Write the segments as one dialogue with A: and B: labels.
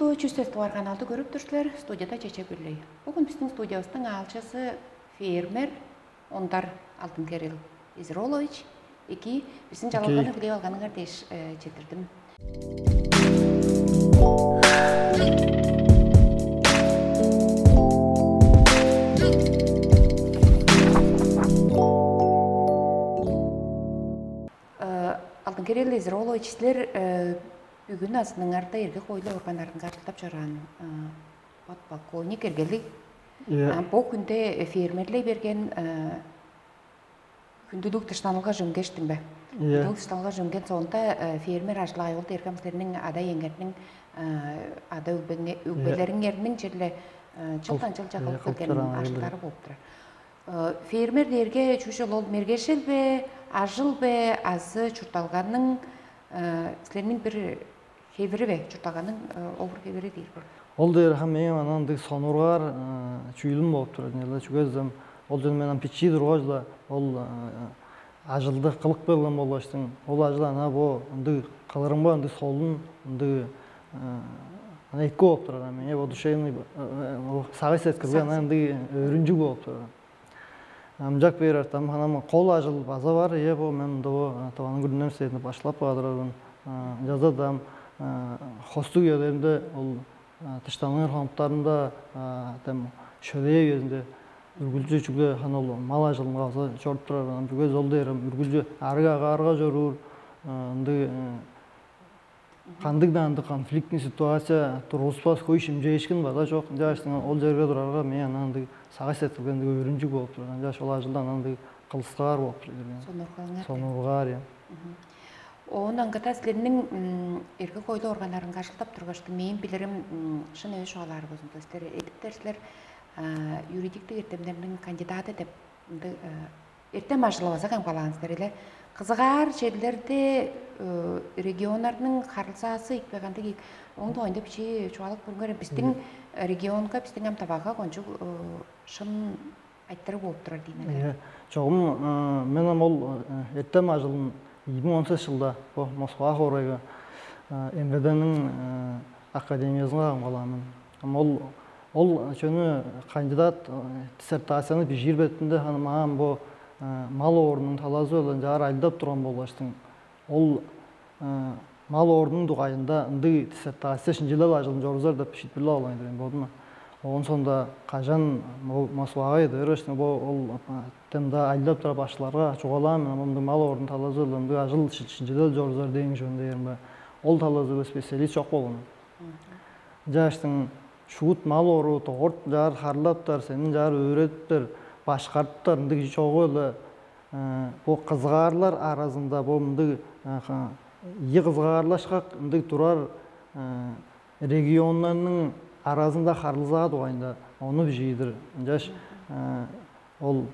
A: Куту чувствовал каналды көріп тұрсылар, студияда чече бүрлей. Бүгін біздің студиябыздың алчасы фермер, ондар Алтын Кирилл Изролович, екі біздің жалғаны біле алғаныңар деш жетірдім. Алтын Кирилл Изролович сілер бүгін асыныңарда ерге қойлы орғандардың қартылтап жаран подполковник ергелі. Бұл күнде фермерлей берген күнділік тыштанылға жүнгештің бе? Күнділік тыштанылға жүнген соңында фермер ашылай олды еркамсылерінің ада енгерінің ада өкбелерінің ерінің жерлі жылдан жыл жақылып келген ашылары болып тұрар. Фермер дерге чүшіл ол мергешіл бе, ажыл бе, азы чұрталғанның сілерінің бір хевірі бе, чұрталғанның овыр хевірі дейір бұл?
B: Ол дейір мен анандық сонырғар чүйлім болып тұрады. Чүгездім, ол жөн менен печи дұрғажда, ол ажылды қылық белген болғаштың. Ол ажылы ана бұл, қаларың ба, солын, екі болып тұрады. Мен бұл дұшайымны сағай сеткізген өрінжі болып тұрады. Амжак берер, там қол ажыл база бар, бұл мен таваның күрінен істейтіні башылап бағдырадым. Жазадам, хосту елерінде, ол тыштанын қамыптарында, шөлей кезінде үргілжі жүгі мал ажылын қалса жорып тұрар. Жүгез ол дейірім, үргілжі арыға жоруыр, қандық конфликтный ситуация тұрғыспас көйшім жейшкін бада жоқ. Ол жерге тұрарға мен анандық сағай сәтілгенді өрінжік болып тұрған. Жаш ол ажылдан анандық қылысқар болып тұрған. Сонырғар.
A: Оның аңғата сілерінің ергі қойлы орғандарын қашылтап тұрғашты мен білірім шын өз жоғалары көзімді. Сілер едіптер сілер юридикті ертемдерінің кандидаты деп ертем ажылауаза қамқалағансыздар. Қызығар жерлерде регионлардың қарылсасы икпеғанды оңды ойында біші чуалық көріңгері біздің регионға, біздің әмтабаға қоншы шын айттары болып тұрар дейін.
B: Жоғым, мен ол ертем ажылын 2018 жылда Москва қорайға МВД-нің академиясына қамқаламын. Ол жөні кандидат диссертацияны бір жер бетінде маған бұл мал орнының талазы өлін жары айдап тұрған болғаштың. Ол мал орнының дұғайында диссертация шынжелел ажылын жорызар деп шетбілі алайын болдым. Оғын сонда қажан Москваға еді өріштің ол темда айдап тұрап ашыларға жоғаламын. Мал орнының талазы өлін ажыл шынжелел жорызар дейін жөнде ерімі. Ол талазы өлі специалист жоқ болын. Жаштың шуыт мал ору, тоғырт жар қарлаптар, сенің жар өйреттір, башқарттар, жоғы өлі. Бұл қызғарлар арасында, бұл ие қызғарлашқақ тұрар регионларының арасында қарылзады ойында, оны жейдір. Жаш, ол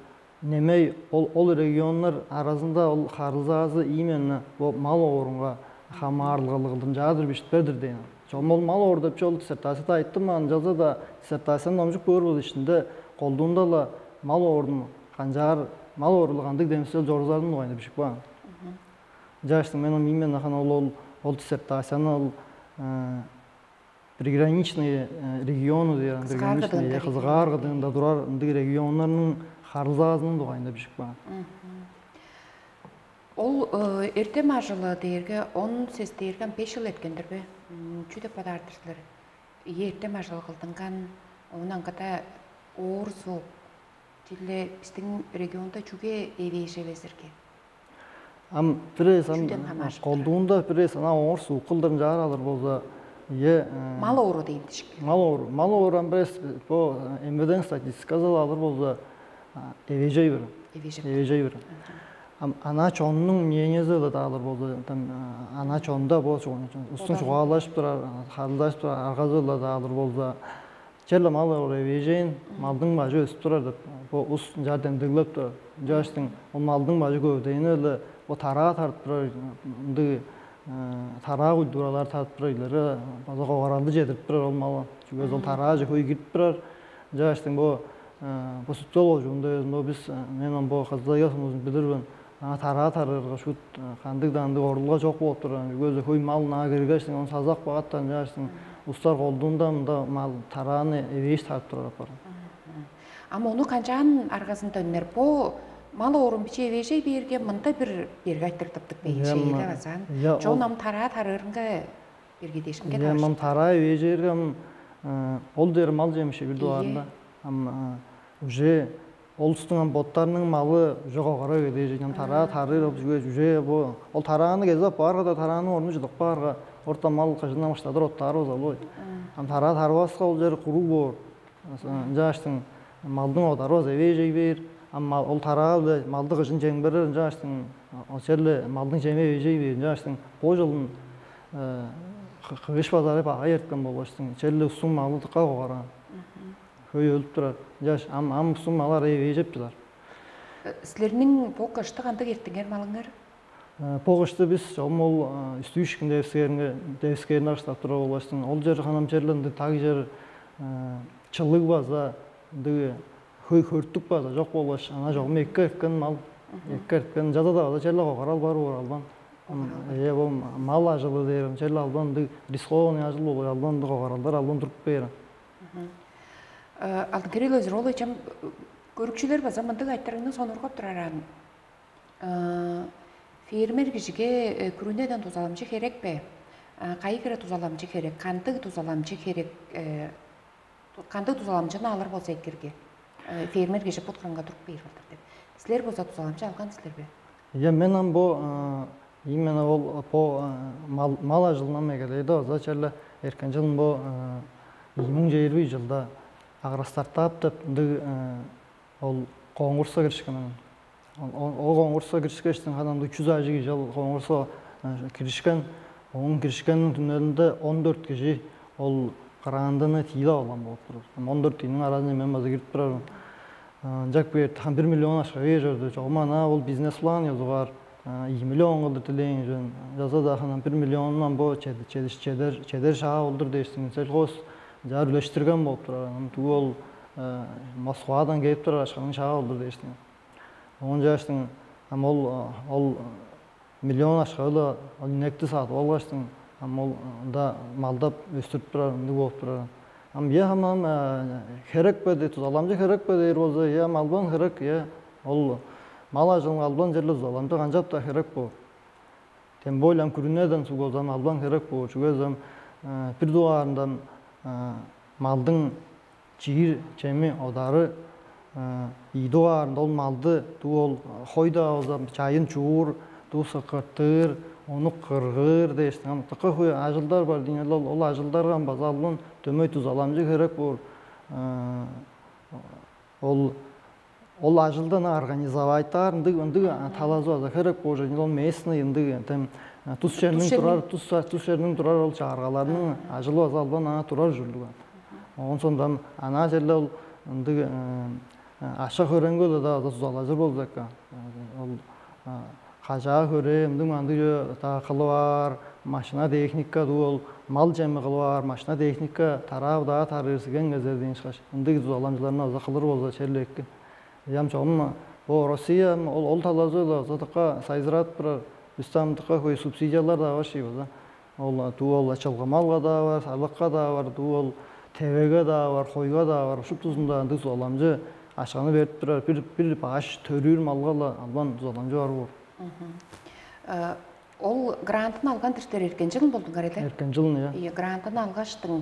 B: немей, ол регионлар арасында ол қарылзазы именно мал орынға қамарлығылығылдың жадыр бештіп дейін. Ол мал орда жол диссертацияда айттым, жаза да диссертацияның омжық көріп ол ішінде қолдуында мал орын қанжар, мал орылығандық демсел жорызардың ойында бішік ба. Жаштың мен именно ол диссертацияны приграничный регионы дейін, қызғарғыдың тұрар регионларының қарылзазының ойында бішік ба.
A: Ол ертем ажылы дейірге, оның сіз дейірген 5 жыл еткендір бе? Чүді падардырсылар. Ертем ажылы қылдыңған, оның аңғата ор соқ. Тілі біздің регионда чүге евейше везірге?
B: Қолдуында бірес ор соқ қылдырын жар алыр болса.
A: Мал ору дейін түшкі?
B: Мал оран бірес МВД-ның статистикасы алыр болса евейжей бір. Ана чонның менезі де дағылыр болды. Ана чонда ұстың шуғалашып тұрар, қарылдашып тұрар, арғазы да дағылыр болды. Жерлі мал орай вежейін, малдың бажы өсіп тұрар деп, ұстың жардемдігіліп тұрар. Жаштың, малдың бажы көбдейін өлі, тараға тартып тұрар, тараға ұйдыралар тартып тұрар, база қоғаралды жетіріп тұрар ол малы. Жүгез ол тараға жы көй кетіп тұрар. Жаштың, бұл сүттел ол жүгінде өзім, мен бұл қаздай Tara tarırga şu kandıkdandı orulga çok bolup turan. Gözü köy malına girgeçsin, onu sazak bağattan jaşsın. Ustar golduğunda da mal tarağını eveyiş tarıp turar aparın.
A: Ama onu kancan argasını dönler. Bu mal orun biçe eveşey birge mında bir gaytırtıptık beyin şeyle basan. Çoğunam tara tarırınga birge deşinge tarıştık.
B: Mam tara evejeyirgem ol deri mal jemişi bir duvarında. Ama уже ол үстіңен боттарының малы жоғары кедейжеген тара тарыр жүже бо ол тараны кезіп барга тараның орны жыдық барга орта мал қажына маштадыр оттары озалой ам тара тарбасқа ол жер куру бор жаштың малдың одары оз эвей жейбер ам ол тара малды кыжын жеңберер жаштың ол жерле малдың жеме эвей жейбер жаштың бо жылын кыгыш базары бага ерткен болбоштың жерле усун малы тыкка когара köy ölüp durar. Jaş am sumalar evi jepdiler.
A: Sizlerning bu qıştı qanday ertinger malыңар?
B: Poğuştu biz ol üstüyüşkün devskerin aştap tura bolaştın. Ol jer hanam jerlendi tag jer çıllık baza dı köy körtük baza jok bolaş. Ana jok mekka etken mal. Mekka etken jada da jerle qoral bar alban. Bu mal ajılı derim. Jerle alban dı riskon ajılı bol alban dı qorallar alban turup berer.
A: Алтын өзір ол өйчем көрікшілер база мұндық айттарыңның сонырғап тұраран. Фермер кішіге күріндеден тузаламчы керек бе? Қайықыры тузаламчы керек, қандық тузаламчы керек, қандық тузаламчыны алыр болса екерге. Фермер кіші бұтқанға тұрып бейір болдыр деп. Сілер болса тузаламчы алған сілер бе?
B: Менің именно ол мал ажылынан мегелейді, о зачерлі еркен жылын бұл 2020 жылда Агра стартап деп ол конкурсқа кірішкен. Ол конкурсқа кірішкештің қадамды 300 жыл конкурсқа кірішкен. Оның кірішкеннің түнерінде 14 кеші ол қарағандыны тиілі алған болып тұрыр. 14 тиінің аразына мен базы кіріп тұрарым. Жак бер 1 миллион ашқа жүрді. Жоғымана ол бизнес план езі бар. 2 миллион қылды тілейін жөн. Жаза да 1 миллионнан бұл чедер шаға олдыр дейштің. Жар үлештірген болып тұрар. Ол Москвадан келіп тұрар, ашқаның шаға олдыр дейштің. Оң жаштың, ол миллион ашқалы, ол инекті сатып алғаштың. Ол да малдап өстіріп тұрар, үнді болып тұрар. Керек бәді, тұзаламжы керек бәді ер болса, малбан керек, ол мал ажылың албан жерлі тұзаламжы қанжап та керек бол. Тем бойлам күрінеден сұғылзам албан керек бол. Жүгезім бір дуарындан малдың жиыр жеме одары идуарында ол малды ол хойда озам чайын чуур ду сыкыртыр оны кыргыр дейштин тыкы хуй ажылдар бар дейін ол ажылдардан базалын төмөй тузаламжы керек бол ол ажылдан организовайттар ынды талазуаза керек бол ол местный ынды Тус жерінің тұрар ол чағарғаларының ажылы азалбан ана тұрар жүрілген. Оғын сондан ана жерлі ол ашық өренгі олы да тұзала жыр болды әкка. Қажаға көре, үмдің манды қылы бар, машина техника ол мал жемі қылы бар, машина техника тарап да тарырсыген кездерден шқаш. Үмдігі тұзаламжыларына аза қылыр болды шерлі әкке. Жоғым, Россия ол талазы олы затыққа сайзырат бірар. Үстамдыққа көй субсидиялар да бар шей болса. Ол ачылғы малға да бар, сарлыққа да бар, ол тевеге да бар, қойға да бар. Шып тұзында тұз аламжы ашқаны беріп тұрар. Бір баш төрір малға албан тұз аламжы бар бұл.
A: Ол грантын алған діртер еркен жылын болдың қарайды?
B: Еркен жылын,
A: Грантын алғаштың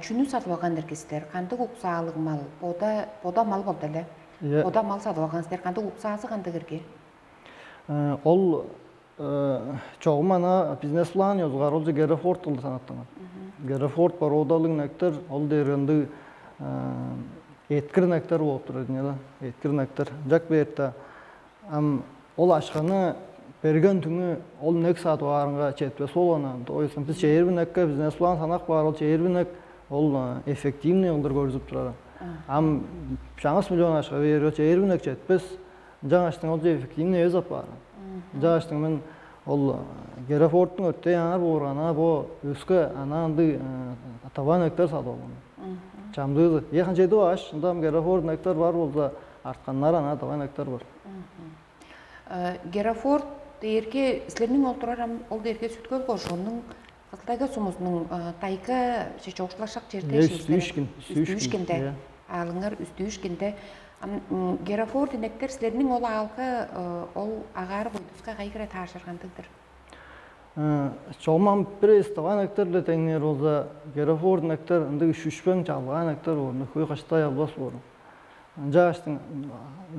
A: чүні сатып алған діркестер, қанды ұпсалық мал, ода мал болды әлі? Ода мал сатып алған сіздер, қанды ұпсасы қанды кірге?
B: Ол çoğumana biznes plan yazgar olca Gerefort oldu sanattan. Gerefort var odalığın nektar ol derinde etkir nektar olup durur dünyada. Etkir nektar. Jak berta ol aşkını bergen tümü ol nek saat varınga çetpe solana. O yüzden biz şehir bir nekka biznes plan sanak var ol şehir bir nek ol efektivni oldur görüzüp durar. Şans milyon aşkı veriyor şehir bir nek çetpes. Жаңаштың ол efektivni özap var. Жаштың мен ол Герефорттың өтте яңар болғана бұл өскі ананды табан әктер сатып алған. Жамдығы. Еқан жайды аш, ұндам Герефорт әктер бар болса, артқанлар ана табан әктер бар.
A: Герафорд дээрге силернин олтурар ол дээрге сүткөл кошунун кызылтайга сумусунун тайга чочоштулашак жерде үстүүшкенде алыңар үстүүшкенде Герафорд инектер силернин ол алгы ол агар бойдуска кайгыра таашыргандыгдыр.
B: Çoğman bir istavan ekterle tenler olsa Gerafor'un ekter indi şüşben çalgan ekter onu koy kaçta yalbas olur. Jaştın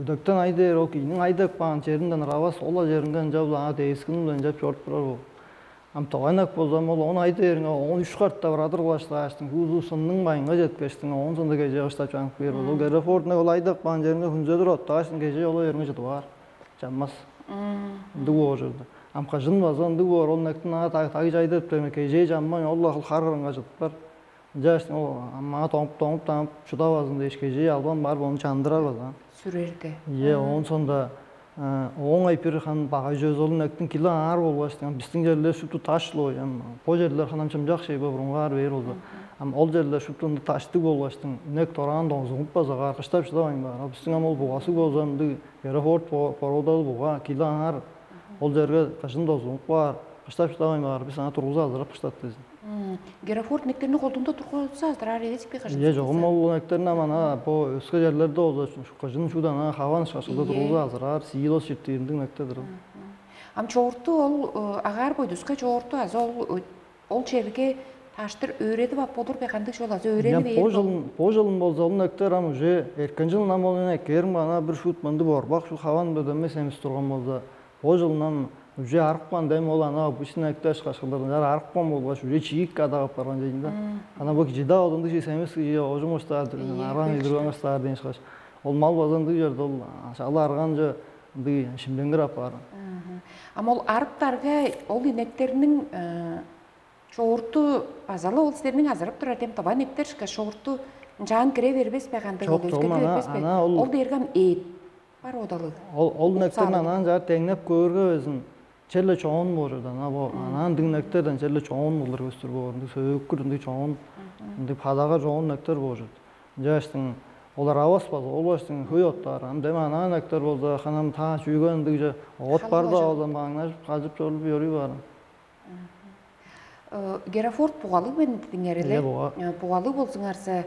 B: ödökten ayda o kinin ayda pan yerinden ravas ola yerinden jabla deyskin bilen jap şort turar o. Am tavanak bolsam ol 10 ayda yerine 13 kartta baradır başlaştın. Huzusunun bayınga jetkeştin 10 sonda gece başta çank ber o Gerafor'un ol ayda pan yerine hunjadır ottaştın gece ola yerine jet var. Jammas. Ду ожырды. Am qajın bazan ду ор ол нактына таг жайдып теме кеже жамман Аллах харырынга жытпар. Жаштын ол ама тоңуп чудабазын деш кеже албан бар бону чандырар базан.
A: Сүрерде.
B: Он сонда оң айпир хан бага жөз ол нактын кило ар болбаштын. Биздин жерлер шупту ташлоо, по жерлер ханамчам жакшы бурунга ар бер болду. Ол жерлер шупту ташты болбаштын. Нек торан доңзуңуп базага аркыштап чыдабайм бар. Биздин ол бугасы болсам Герафорд породал буга кило ар ол жерге кашын дозуңуп бар. Кыштап чыдабайм бар. Биз аны тургуза азырап кыштат дезин.
A: Герафорд нектерин колдунда тургуза азырар элесипи кашын.
B: Жогум ол нектерин амана по өскө жерлерде болсо кашын шудан хаван шашылда тургуза азырар силос чиртириндин нектердир.
A: Ам чогурту ол агар бойдуска чогурту аз ол жерге таштыр öğredi bap olur be kandık şol az öğreni be.
B: Po жылын болса ол нектер ам уже эркен жыл намолына керим бана бир шут мынды борбак шу хаван бөдөмө семис турган болса по жылынан уже арыкпан дем ол ана обычный нектеш кашылдырдан жар арыкпан болбаш уже чийик кадагып барган жайында. Ана бу жида олунду же семис же ожумуштар аран идиргонуштар ден шаш. Ол мал базанды жерде ол шала арган же ды шимденгир апар.
A: Ам ол арыптарга ол инектеринин Şoğurtu azалы ол сіздердің азырып тұрар дем табан ептершіка шоғырту жан кіре бербес бе қанды ол өзгерді бербес бе ол дергам ет бар одалы
B: ол нектерін анан жар теңнеп көргі өзін черле чоғын болжырды анан дің нектерден черле чоғын болыр көстір болыр сөйіккір үнді чоғын падаға чоғын нектер болжырды жаштың олар авас базы ол баштың хөй оттар дем анан нектер болса ханам та чүйген дөй от барда олдан бағынашып қажып жолып йөрүй барын.
A: Герафорд пугалы бен деңереле. Пугалы болсыңарса,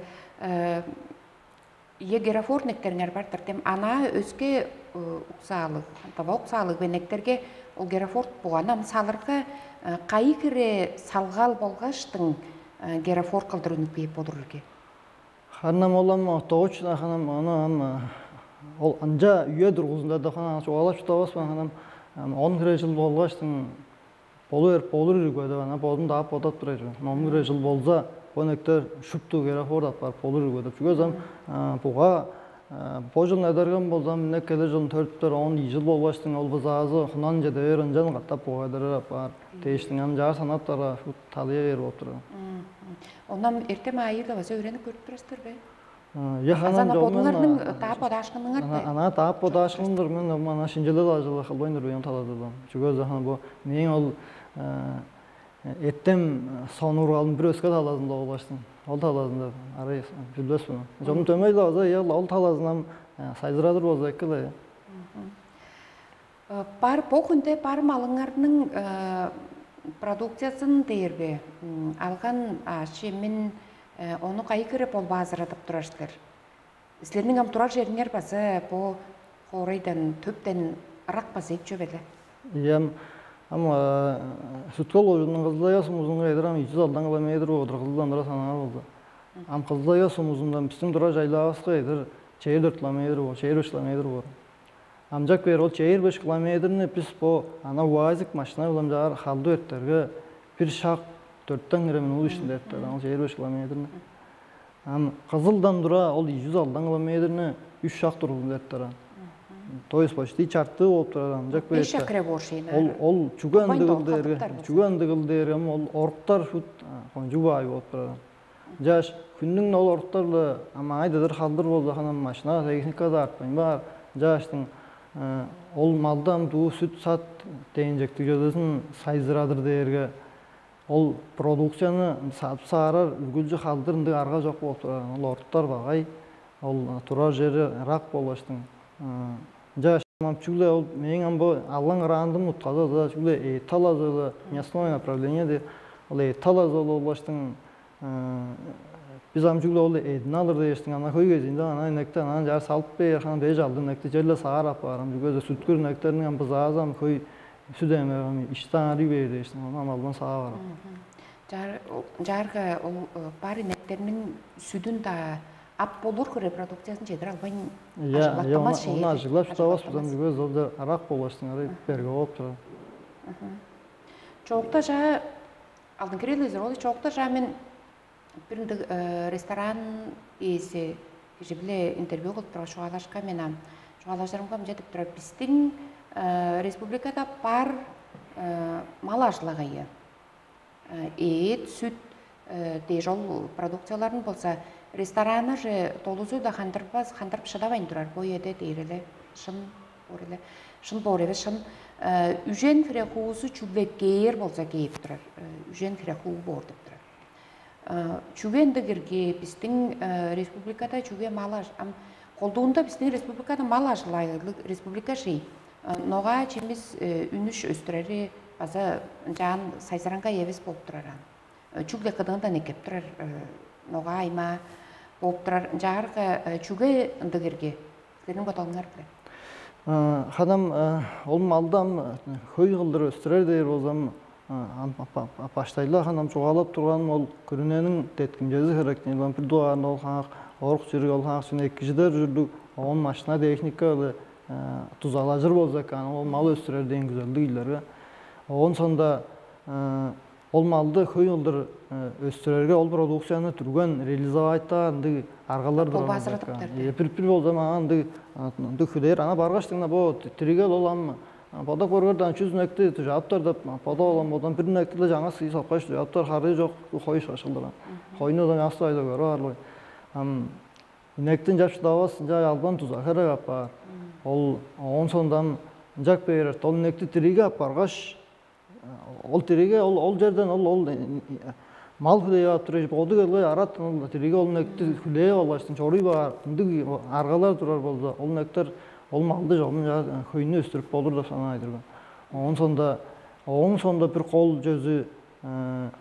A: Герафорд нектериңер бартыр дем ана өске уксаалык, таба уксаалык бен нектерге ол Герафорд пуганам салырга кайы кире салгал болгаштың Герафорд кылдырынып бейіп болыр үрге.
B: Ханам олам тоочна ханам ана ол анжа үйе дургузунда да ханам чуалап чутабасман ханам 10 кире жыл болгаштың Olur үргөдө ана бодун да подат турайт. Номгүрө жыл болса, конектер шупту Герафорд апар olur үргөдө. Чүгөзам буга по жыл надарган болсам не келе жыл 4-10 жыл болбаштың ол базазы хунан жеде берен жан каттап буга дер апар. Тештин ам жар санаттара шу талыя берип отур.
A: Ондан эртеме айылда баса үйрөнүп көрүп турасыздар бе?
B: Я ханам
A: жолунун таап подашкыныңар.
B: Ана таап подашкындыр мен мана шинжеле ажылы кылбайндар бен таладым. Чүгөзам бу мен ол еттем сонур алын бир өскө талазында болбаштым. Ол талазында ары билбесмин. Жомун төмөйдө аза я ол талазынан сайдырадыр болса экеле.
A: Пар бокунде пар малыңардын продукциясын дээрбе алган ашемин onu kayıkırıp ol bazıratıp durarlar. Sizlerin am turar jeringer bası bu horaydan töpten rak bası hiç çöbeli.
B: Yem ama sütkol oyunun kızılaya sumuzun gaydıram 200 aldan kilometre odur kızılandıra sana oldu. Am kızılaya sumuzundan bizim turar jaylavas gaydır çeyir 4 kilometre var, çeyir 5 kilometre var. Amcak ver ol çeyir 5 kilometrini biz bu ana vazik maşına ulamcar haldı ötterge bir şak 4'ten giremin ol işinde etti. Ama 25 kilometrini. Kızıldan dura ol 100 aldan kilometrini 3 şak duruldu etti. Toyuz başta çarptı olup duran.
A: 5 şakre bor şeyine.
B: Ol çugan dıgıl derim ol orktar şut koncu bayı olup duran. Jaş kündün ol orktarlı ama aydadır haldır oldu hanım maşına teknikada artmayın var. Jaştın ol maldan du süt sat deyinecekti gözüsün sayzıradır derge. Ол продукцияны сатып саарар үлгүлжү калдырынды арга жок болуп турат. Ол орттор багай, ол турар жери рак болуштун. Чугле ол мен бу аллан ырандым утказа да чугле талазы мясное направление де ол талазы олбаштың biz amcukla oldu edin alır değiştin ana koy gezinde ana nektar ana jar salıp be ana bej aldı nektar jelle sağar apar amcuk göze sütkür nektarın am bazazam koy südeme işten arı be değiştin ana alban sağa var.
A: Jarga o bari nektarının südün da ap bolur reproduksiyaсын жедір албайн
B: ажыгламас şey. Onu ажыглап tutabas biz amcuk göz oldu arak bolaştın arı berge olup turur.
A: Çoğukta ja aldın kirelizir oldu çoğukta ja men bir restoran esi jibile intervью кылып турган шугалашка мен шугалаштарымга жетип турат биздин республикада бар мал ажылагайы эт сүт тежол продукцияларын болса рестораны же толузу да хандырып шыдабайн турар бу эде дейреле шын бореле шын үжен фрехуусу чулбеккейер болса кейип турар үжен фрехуу бор деп турар чүгендігерге біздің республикада чүге мал қолдуында біздің республикада мал ажылайлы республика жей. Ноға чеміз үніш өстірері база жан сайзаранға евес болып тұраран. Чүгле қыдығында некеп тұрар ноға айма болып тұрар. Жағырға чүге үндігерге сіздердің баталыңар біле?
B: Қадам ол малдам көй қылдыр өстірер дейір болзам Baştayla hanım çoğalıp durğan ol körünənin tetkimcezi xarakterli olan bir duvarın ol xaq orq çürük ol xaq sünə ikicidə jürdük onun maşına texnika ol tuz alacır bolzak ol mal östürər deyin güzeldi illəri onun sonda ol maldı köy yıldır östürərgə ol produksiyonu turgan realizavaytda indi arğalar durğan bir bolzam indi dükhüder ana barğaştığında bu trigel olanmı Poda korgardan 100 nekti tujaptar da poda olan bodan bir nektiyle жаңа сый сапкаш тujaptar хары жок хой шашылдыран. Хойнудан ястайда көрө барлы. Нектин жапшы давас жай албан туза хара апар. Ол он сондан жак берер. Ол некти тириге апаргаш ол тириге ол жерден ол мал хүлeye атырыш боду келгей арат тириге ол некти хүлeye алаштын чорый бар. Ндиг аргалар турар болду. Ол нектер Ол малды жолын көйіні өстіріп болыр да сана айдырған. Оң сонда бір қол жөзі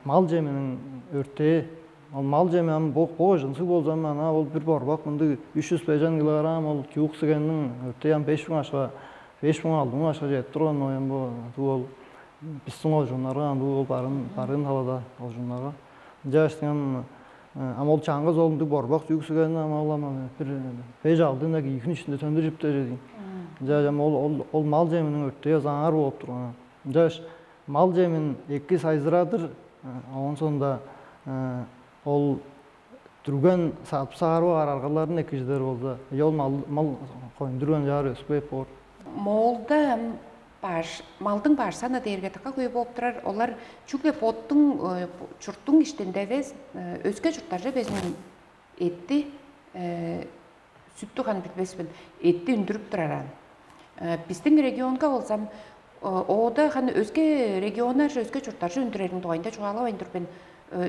B: мал жемінің өртее. Ол мал жемінің боға жынсы болзам, ол бір барбақ мұнды 350 килограмм, ол кеуік сігеннің өртее 5.000 ашқа, 5.000 алдың ашқа жетіп тұрған ойын бұл. Біздің ол жонларға, бұл барын қалада ол жонларға. Жаштың Ama çangız oldu borbak yükselen ama bir pej aldığında ki yıkın içinde söndürüp de dedi. Cacam ol mal ceminin öteye zanar olup durana. Caş mal cemin iki sayzıradır. Ondan sonra ol durgan sapsar var arkalarının ekiciler oldu. Yol mal koyundurgan jarı öspeyip bor.
A: Molda малдың барсаны дерге таққа көй болып тұрар, олар чүгле поттың чұрттың іштінде вез, өзге чұрттар безінің етті, сүтті қан бітбеспін, етті үндіріп тұраран. Біздің регионға олсам, ода қан өзге регионар, өзге чұрттар үндірердің тоғайында чуғала ойындырпен,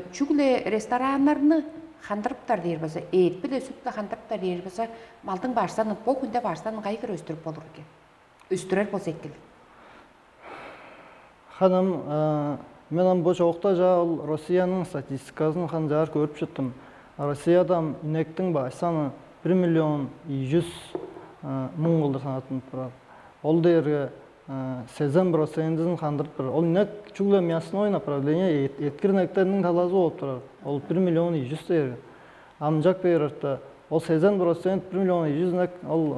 A: чүгле ресторанларыны қандырыптар дейір баса, ет біле сүтті қандырыптар дейір баса, малдың барсаны, бұл күнде барсаны қайғыр өстіріп болыр екен. Өстірер болса екелі.
B: Hanım, men bu çoğukta Rusiyanın statistikasını jar görüp çıktım. Rusiyada inektin başsаны 1 milyon 100 мың kıldır sanatını turar. Ol derge 80%'ın kandırıp turar. Ol inek çuğla мясное направление etkir ineklerinin talazı olup turar. Ol 1 milyon 100 derge. Amcak beyrarda ol 80% 1 milyon 100 inek ol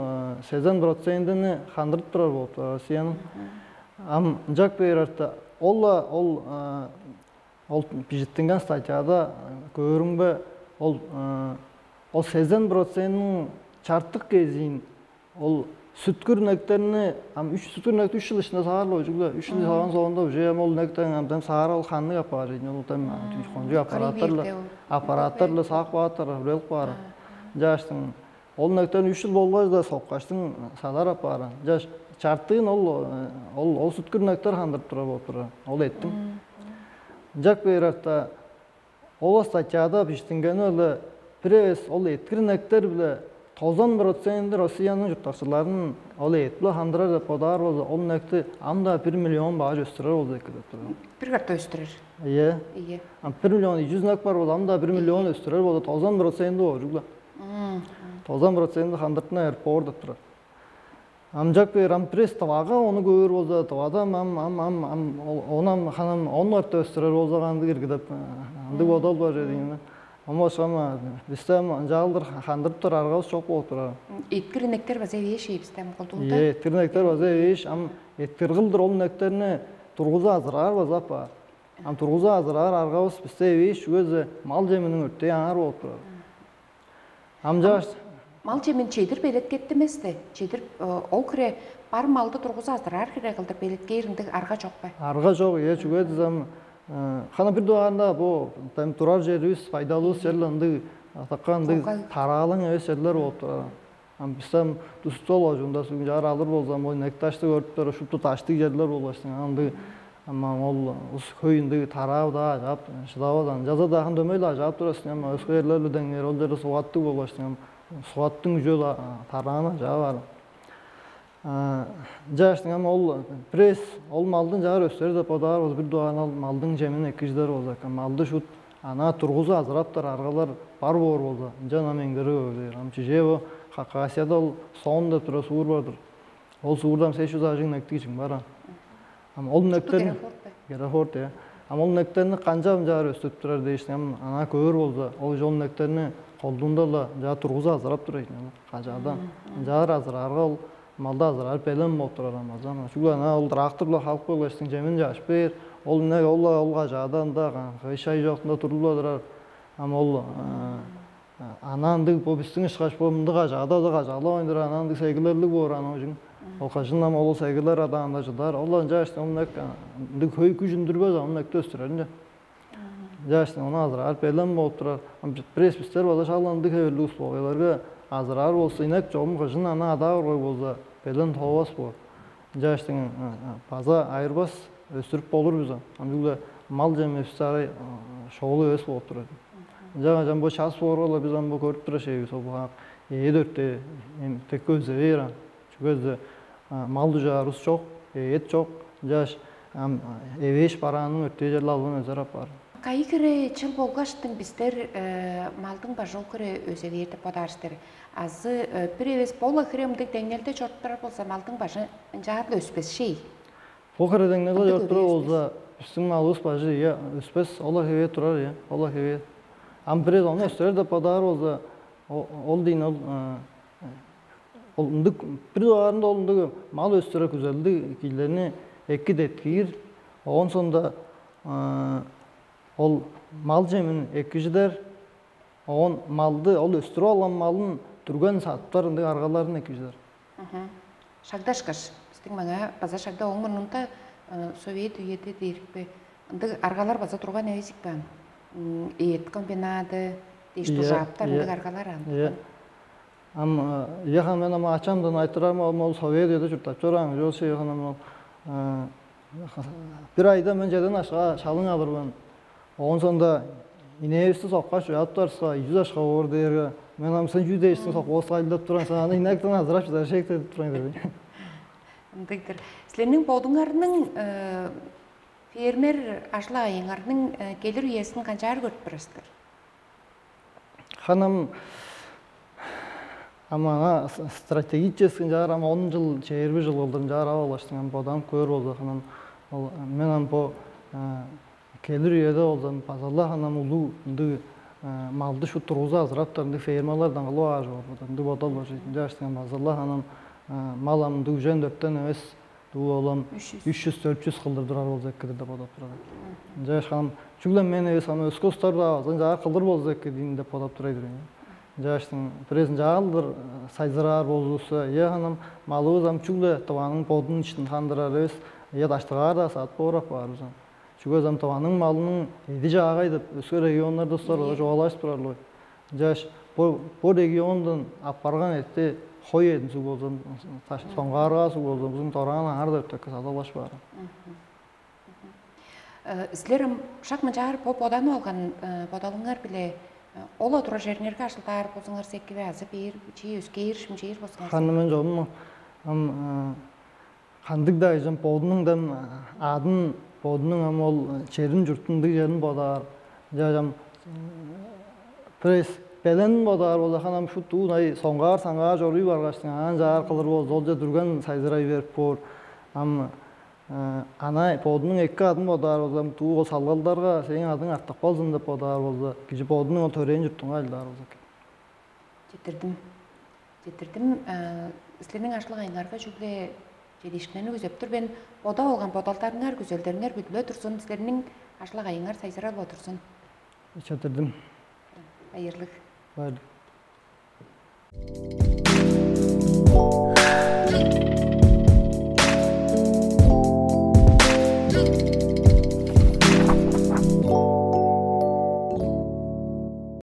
B: 80%'ini kandırıp turar olup turar Rusiyanın. Amcak beyrarda ol pijittingan statiyada görünbe ol 80%'nin çartık gezin ol sütkür nekterini 3 sütkür nekte 3 yıl içinde sağarlı hocukla 3 yıl sağan sonunda hocam ol nekten sağar ol kanlı yapar ol tam koncu aparatlarla sağ bağıtlar rölk var jaştın ol nekten 3 yıl bolgaz da soqqaştın salar yapar jaş çarttığın ol sütkür nektar handırıp tura boluptur ol ettim jak beyrarda ol statiyada piştingeni öyle Pires ol etkir nektar bile 90% Россиянын журтташчыларын ол этпле хандыра деп подар болду. Ол некти анда 1 миллион бааж өстүрөр болду эки деп турат.
A: Bir kartta östürür.
B: Iya.
A: İyi.
B: 1 миллион 200 нек бар болду. Анда 1 миллион өстүрөр болду. 90% о жугла. 90% хандыртына эрпор деп турат. Амжак бер ампресс тавага оны көөр болду. Тавада онам ханам онларты өстүрөр болзаганды киргидеп. Анды бодол бар дегенде. Ama sonra bizden canlıdır handırıptır argaz çok oturar.
A: Etkirnekler bazı eş yipstem koltuğunda.
B: Etkirnekler bazı eş am etkirgildir ol neklerini turguza azırar bazapa. Am turguza azırar argaz bizde eş gözü mal ceminin ötte yanar oturar. Amca
A: Mal cemin çedir belet kettimesdi. Çedir o kire bar malda turguza azırar kire kıldır belet geyrinde arga çok bay.
B: Arga çok ya çünkü dizem Хана бир дуганда бу там турар жерибиз пайдалуу жерлерди атаканды таралың эс жерлер болуп турат. Ам бизем тустол ожунда суң жар алыр болсам, ой некташты көрүптөр, ушупту таштык жерлер болбаштын. Анды ама ол ус көйүндө тарап да жап шыдабадан жаза дагы дөмөй да жап турасың. Ама өскө жерлерде деңер ол жерде сугаттык болбаштын. Сугаттын жолу тарана жабар. Жаштың ама ол пресс, ол малдың жағыр өстері деп одар, ол бір дуан малдың жемін екіждер болса. Малды шут, ана тұрғызы азыраптар, арғалар бар бор болса. Жана менгері өздер. Амчы о Хакасияда ол соғын деп тұра суыр бардыр. Ол суырдам 500 ажың нәкті кечің бар. Ол нәктерін... Герахорт, е. Ама ол нәктеріні қанжам жағыр өстіп тұрар дейшін. Ана көр болса, ол жол нәктеріні қолдыңда да жағыр тұрғызы азырап тұрайын. Қажадан. Жағыр азыр арғал малда азырар пелен болуп турар Рамазан. Чугла ана ол тракторлар халк койлаштын жемин жашпыр. Ол эмне олга жадан да кайшай жоктунда турулдурар. Ама ол ананды бу биздин ишкаш бомдуга жада да жала ойнdur ананды сегилерлик бор ана үчүн. Ол кашынам ол сегилер аданда жадар. Олар жаштын эмнек ды көй күжүндүрбөз эмнек төстүрөр. Жаштын ана азырар пелен болуп турар. Пресс бистер бала шаланды көйлүү условияларга азырар болсо инек жолум кыжын ана адагы кой болсо пелен тообас бу. Жаштын база айырбас өстүрүп болур биз. Анда мал жемепсары шоолу өс болуп турат. Жан бу час борголо биз аны көрүп турашыбыз. Бу эдөртө тек көзө бер. Көзө малды жарыс жок, эт жок. Жаш эвеш баранын өтө жерле алган өзөр бар.
A: Кайы кіре чыл болғаштың біздер малдың бажыл кіре өзелерді подарыстыр. Азы бір евес бола кіремдік дәңелді жорттар болса малдың бажы жағырлы өспес шей.
B: Бұл кіре дәңелді жорттар болса үстің малыс бажы өспес, ола хеве тұрар, ола хеве. Ам бірез оны өстірер де подар болса, ол дейін ол бір доғарында олындығы мал өстірі күзелді кейлеріне екі деткейір, оған сонда ол мал жемін екіждер, оған малды, ол өстірі алған малын түрген сатыптарынды арғаларын екіждер.
A: Шагдашқаш, біздің маңа база шагда оңын ұнта совет үйеті дейірік бе. Арғалар база тұрған әвесік бән. Ет комбинады, дейшті жаптар, арғалар аңды.
B: Яхан мен ама ачамдан айтырам, ол совет еді жүртап жораң, жосы яхан бір айда мен жеден ашқа шалың алырбын. Оған сонда инебісті соққа жуяптарса, 100 ашқа ор дейірге. Мен амсын 100 дейістің соққа осы айылдап тұран, саны инектен азырап жыдар шектеді тұран деді.
A: Сілерінің болдыңарының фермер ашла айыңарының келір үйесінің қаншар көріп бірістір?
B: Ханам, ама стратегический жар, ама 10 жыл, 20 жыл олдың жар авалаштың, бодан көр олды. Мен по келір үйеді олдан пазалла ханам ұлу малды шу тұрғыза азыраптарынды фермалардан ұлу ағажы олды бодал башыйтын жаштың пазалла ханам маламды жөн дөптен өз олам 300-400 қылдыр тұрар болза еккедерді бодап тұрады. Жаш ханам жүглен мен өз өскі ұстарды азан жаға қылдыр болза еккедейін деп бодап тұрайды. Жаштың презін жағалдыр сайзырар болзусы, ханам малуыз жүгле таваның подын ішін қандырар өз, таштығар да сат борап бар өзін. Çünkü zaman tavanın malının edici ağaydı. Özgür regionlarda sonra çoğalaşıp durarlar. Jaş bu regiondan apargan etti. Hoy edin su bolsun. Songarga su bolsun. Bizim torağına harda öteki sadalaş var.
A: Sizlerim şak mıcar podanı olgan podalınlar bile Ол отура жернерге ашылтар болсыңар секки вязы бир чей өскейір шимчейір болсыңар.
B: Ханымын жоғым қандық да ежем подының дәм адын подының ам ол черін жұрттыңдық жерін бодар. Жажам пресс бәлен бодар болда ханам шутту най соңғар саңғар жорui барғаштың ан жағар қылыр бол золжа дүрген сайзырай беріп бор. Ам анай подының екі адын бодар болдам туу ол салғалдарға сенің адың артық болсын деп бодар болда кижи подының ол төрейін жұрттың айлдар болда.
A: Жетірдім. Сілерінің ашылық айнарға жүгле желешкінені көзептір. Бен бода олған бодалтарыңар, көзелдеріңер бүділі тұрсын. Сілерінің ашылық айыңар сайзырал отырсын.
B: Жетірдім.
A: Айырлық.
B: Байдық.